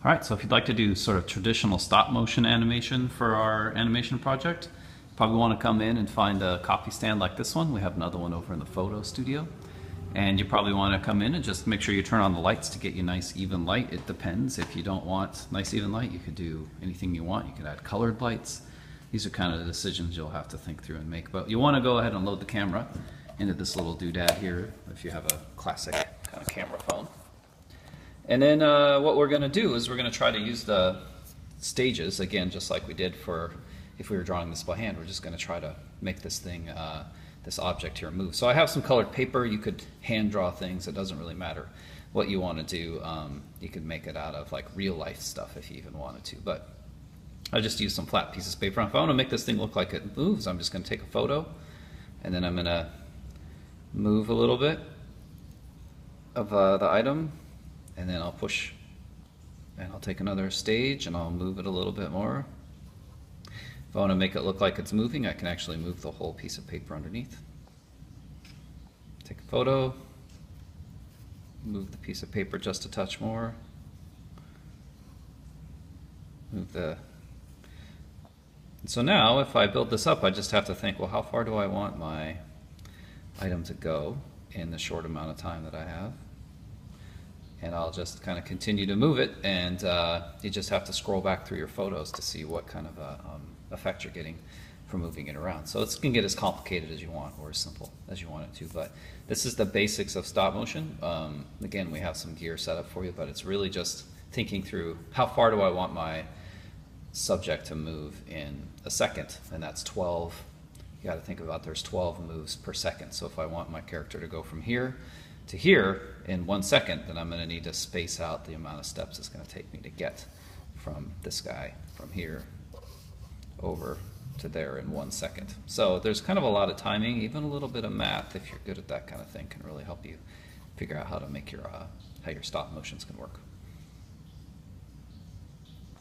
All right, so if you'd like to do sort of traditional stop motion animation for our animation project, you probably want to come in and find a coffee stand like this one. We have another one over in the photo studio. And you probably want to come in and just make sure you turn on the lights to get you nice even light. It depends. If you don't want nice even light, you could do anything you want. You could add colored lights. These are kind of the decisions you'll have to think through and make. But you want to go ahead and load the camera into this little doodad here if you have a classic kind of camera phone. And then what we're going to do is we're going to try to use the stages, again, just like we did for if we were drawing this by hand. We're just going to try to make this thing, this object here move. So I have some colored paper. You could hand draw things. It doesn't really matter what you want to do. You could make it out of like real life stuff if you even wanted to. But I just use some flat pieces of paper. If I want to make this thing look like it moves, I'm just going to take a photo. And then I'm going to move a little bit of the item. And then I'll push, and I'll take another stage, and I'll move it a little bit more. If I want to make it look like it's moving, I can actually move the whole piece of paper underneath. Take a photo, move the piece of paper just a touch more. Move the... And so now, if I build this up, I just have to think, well, how far do I want my item to go in the short amount of time that I have? And I'll just kind of continue to move it, and you just have to scroll back through your photos to see what kind of effect you're getting from moving it around. So it can get as complicated as you want or as simple as you want it to, but this is the basics of stop motion. Again, we have some gear set up for you, but it's really just thinking through how far do I want my subject to move in a second, and that's 12. You got to think about there's 12 moves per second. So if I want my character to go from here to here in 1 second, then I'm going to need to space out the amount of steps it's going to take me to get from this guy from here over to there in 1 second. So there's kind of a lot of timing. Even a little bit of math, if you're good at that kind of thing, can really help you figure out how to make your how your stop motions can work.